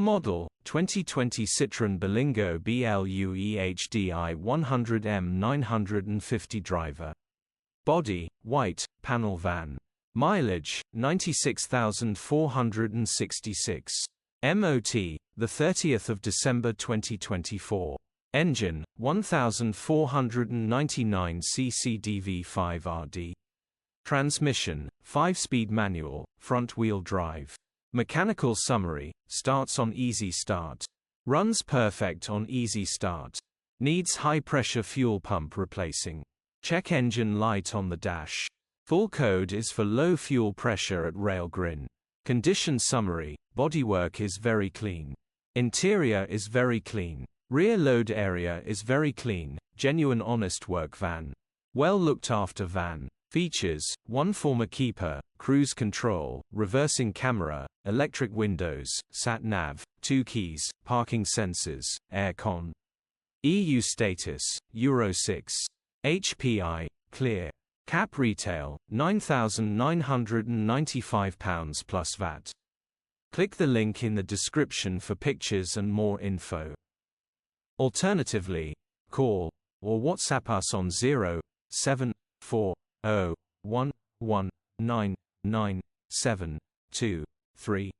Model, 2020 Citroen Berlingo BlueHDi 100M 950 Driver. Body, white, panel van. Mileage, 96,466. MOT, the 30th of December 2024. Engine, 1499 cc DV5RD. Transmission, 5-speed manual, front-wheel drive. Mechanical summary, starts on easy start. Runs perfect on easy start. Needs high-pressure fuel pump replacing. Check engine light on the dash. Full code is for low fuel pressure at rail grin. Condition summary, bodywork is very clean. Interior is very clean. Rear load area is very clean, genuine honest work van. Well looked after van. Features, 1 former keeper, cruise control, reversing camera, electric windows, sat-nav, 2 keys, parking sensors, air-con. EU status, Euro 6. HPI, clear. Cap retail, £9,995 plus VAT. Click the link in the description for pictures and more info. Alternatively, call or WhatsApp us on 07401199723.